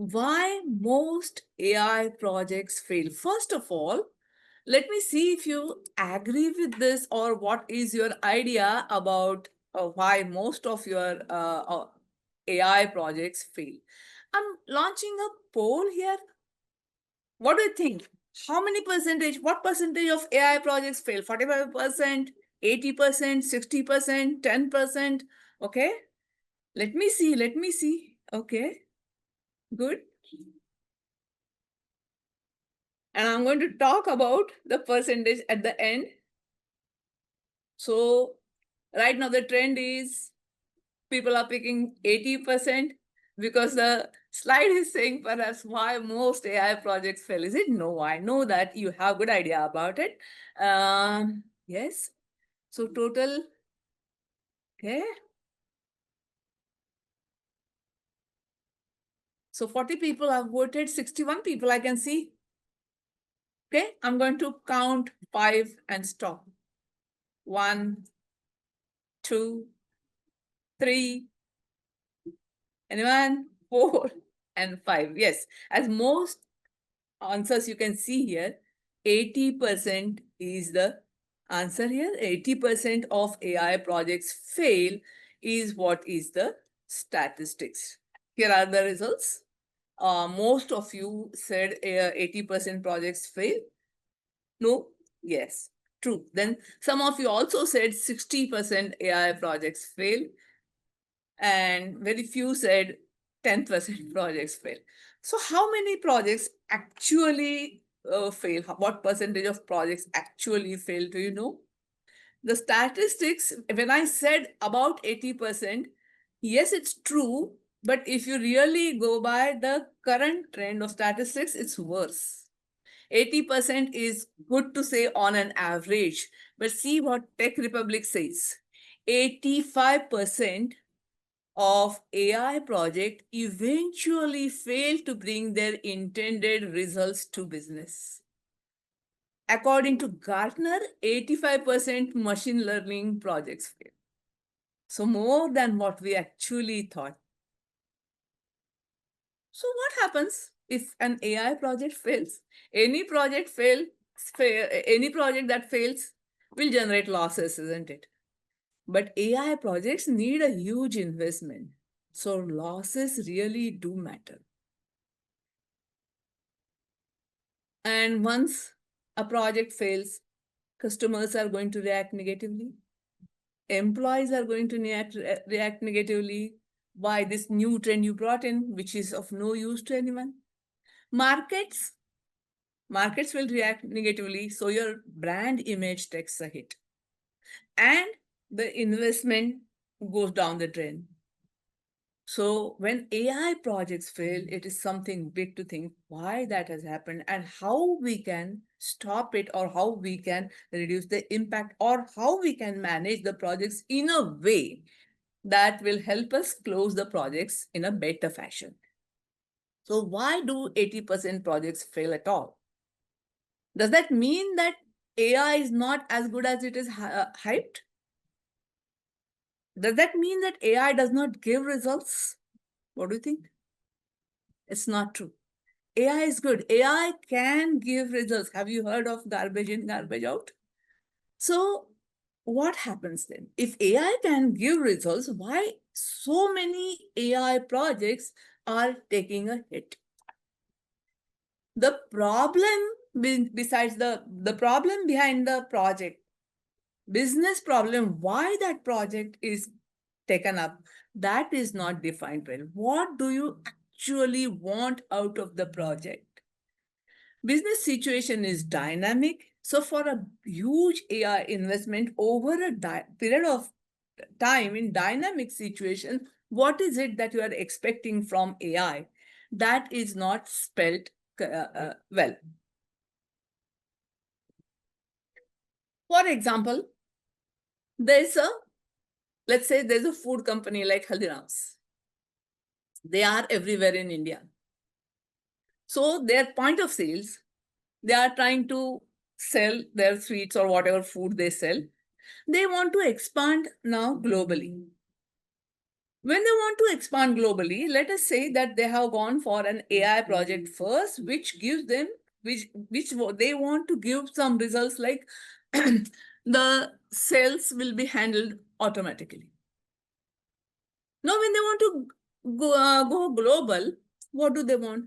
Why most AI projects fail. First of all, let me see if you agree with this or what is your idea about why most of your AI projects fail. I'm launching a poll here. What do you think? How many percentage, what percentage of AI projects fail? 45%, 80%, 60%, 10%? Okay. Let me see. Okay, good. And I'm going to talk about the percentage at the end. So right now the trend is people are picking 80% because the slide is saying perhaps why most AI projects fail. Is it? No, I know that you have good idea about it. Yes. So total, okay. So 40 people have voted, 61 people I can see. Okay, I'm going to count 5 and stop. 1, 2, 3, anyone? 4 and 5. Yes, as most answers you can see here, 80% is the answer here. 80% of AI projects fail is what is the statistics. Here are the results. Most of you said 80% projects fail. No? Yes. True. Then some of you also said 60% AI projects fail, and very few said 10% projects fail. So how many projects actually fail? What percentage of projects actually fail? Do you know? The statistics, when I said about 80%, yes, it's true. But if you really go by the current trend of statistics, it's worse. 80% is good to say on an average. But see what Tech Republic says. 85% of AI project eventually fail to bring their intended results to business. According to Gartner, 85% machine learning projects fail. So more than what we actually thought. So what happens if an AI project fails? Any project any project that fails will generate losses, isn't it? But AI projects need a huge investment. So losses really do matter. And once a project fails, customers are going to react negatively. Employees are going to react negatively. Why this new trend you brought in, which is of no use to anyone? Markets, markets will react negatively. So your brand image takes a hit. And the investment goes down the drain. So when AI projects fail, it is something big to think why that has happened and how we can stop it, or how we can reduce the impact, or how we can manage the projects in a way that will help us close the projects in a better fashion. So why do 80% projects fail at all? Does that mean that AI is not as good as it is hyped? Does that mean that AI does not give results? What do you think? It's not true. AI is good. AI can give results. Have you heard of garbage in, garbage out? So what happens then? If AI can give results, why so many AI projects are taking a hit? The problem, besides the problem behind the project, business problem, why that project is taken up, that is not defined well. What do you actually want out of the project? Business situation is dynamic. So for a huge AI investment over a period of time in dynamic situation, what is it that you are expecting from AI? That is not spelled well. For example, there's a, let's say there's a food company like Haldiram's. They are everywhere in India. So their point of sales, they are trying to sell their sweets or whatever food they sell. They want to expand now globally. When they want to expand globally, let us say that they have gone for an AI project first, which gives them, they want to give some results like the sales will be handled automatically. Now, when they want to go global, what do they want?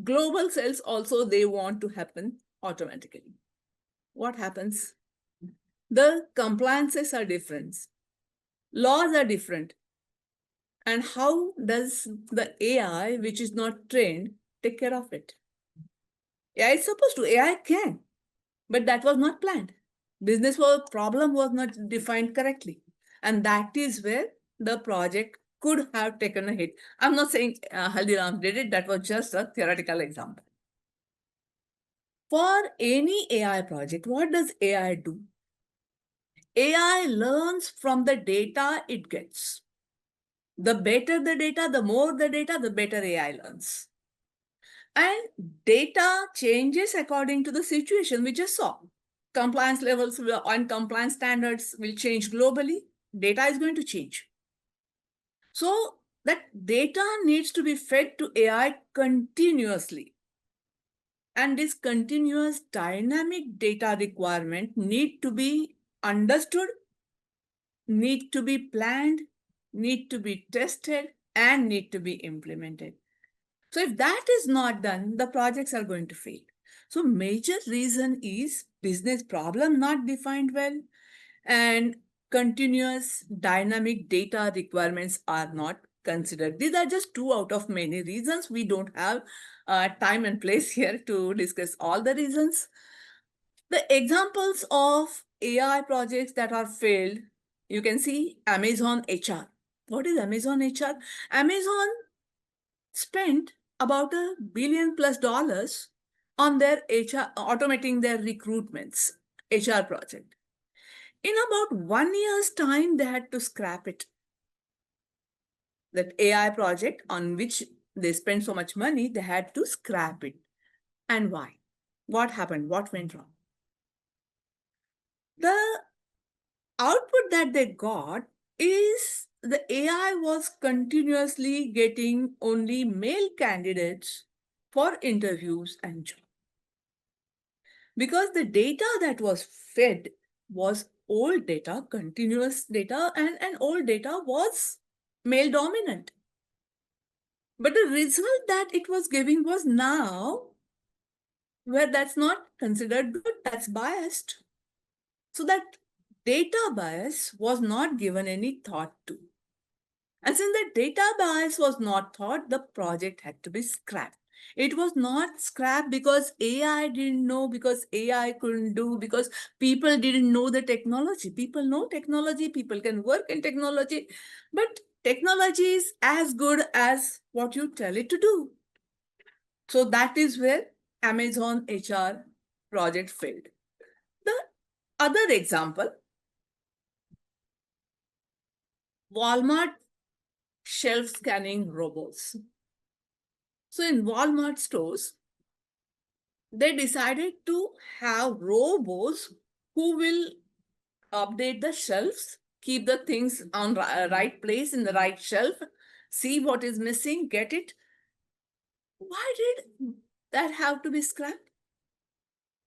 Global sales also they want to happen automatically. What happens? The compliances are different, laws are different. And how does the AI, which is not trained, take care of it? AI is supposed to, AI can, but that was not planned. Problem was not defined correctly. And that is where the project could have taken a hit. I'm not saying Haldiram did it, that was just a theoretical example. For any AI project, what does AI do? AI learns from the data it gets. The better the data, the more the data, the better AI learns. And data changes according to the situation we just saw. Compliance levels and compliance standards will change globally. Data is going to change. So that data needs to be fed to AI continuously. And this continuous dynamic data requirement need to be understood, need to be planned, need to be tested, and need to be implemented. So if that is not done, the projects are going to fail. So major reason is business problem not defined well, and continuous dynamic data requirements are not considered. These are just two out of many reasons. We don't have time and place here to discuss all the reasons. The examples of AI projects that are failed, you can see Amazon HR. What is Amazon HR? Amazon spent about $1 billion+ on their HR, automating their recruitments, HR project. In about 1 year's time, they had to scrap it. That AI project on which they spent so much money, they had to scrap it. And why? What happened? What went wrong? The output that they got is the AI was continuously getting only male candidates for interviews and jobs. Because the data that was fed was old data, continuous data, and old data was male dominant. But the result that it was giving was now where that's not considered good, that's biased. So that data bias was not given any thought to. And since the data bias was not thought, the project had to be scrapped. It was not scrapped because AI didn't know, because AI couldn't do, because people didn't know the technology. People know technology, people can work in technology, but technology is as good as what you tell it to do. So that is where Amazon HR project failed. The other example, Walmart shelf scanning robots. So in Walmart stores, they decided to have robots who will update the shelves, keep the things on right place in the right shelf, see what is missing, get it. Why did that have to be scrapped?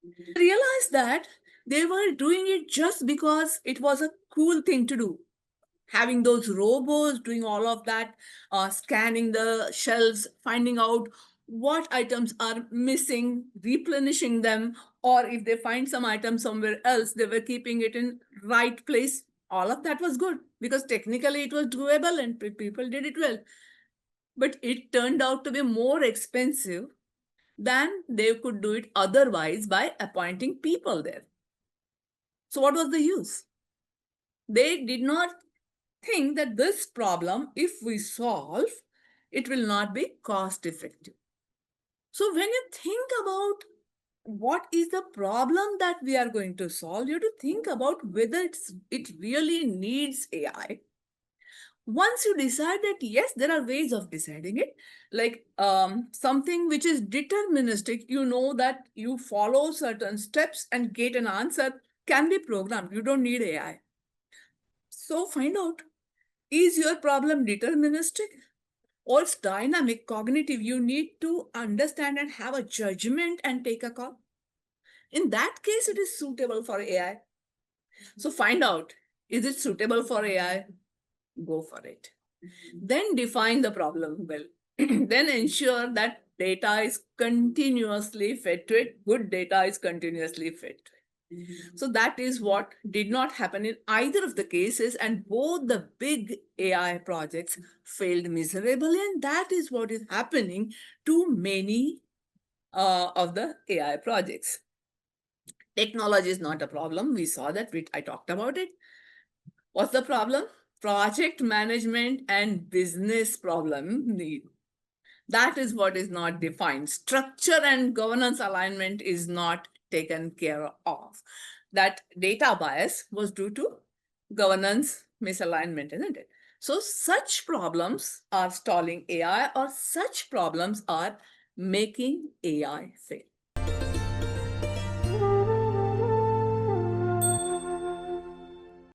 They realized that they were doing it just because it was a cool thing to do. Having those robots doing all of that, scanning the shelves, finding out what items are missing, replenishing them, or if they find some item somewhere else, they were keeping it in right place. All of that was good because technically it was doable and people did it well. But it turned out to be more expensive than they could do it otherwise by appointing people there. So what was the use? They did not think that this problem, if we solve, it will not be cost effective. So when you think about what is the problem that we are going to solve, you have to think about whether it really needs AI. Once you decide that yes, there are ways of deciding it, like something which is deterministic, you know that you follow certain steps and get an answer can be programmed. You don't need AI. So find out Is your problem deterministic or it's dynamic, cognitive? You need to understand and have a judgment and take a call. In that case, it is suitable for AI. So find out, is it suitable for AI? Go for it. Then define the problem well. Then ensure that data is continuously fed to it. Good data is continuously fed to it. So that is what did not happen in either of the cases, and both the big AI projects failed miserably, and that is what is happening to many of the AI projects. Technology is not a problem. We saw that. I talked about it. What's the problem? Project management and business problem need. That is what is not defined. Structure and governance alignment is not taken care of. That data bias was due to governance misalignment, isn't it? So such problems are stalling AI, or such problems are making AI fail.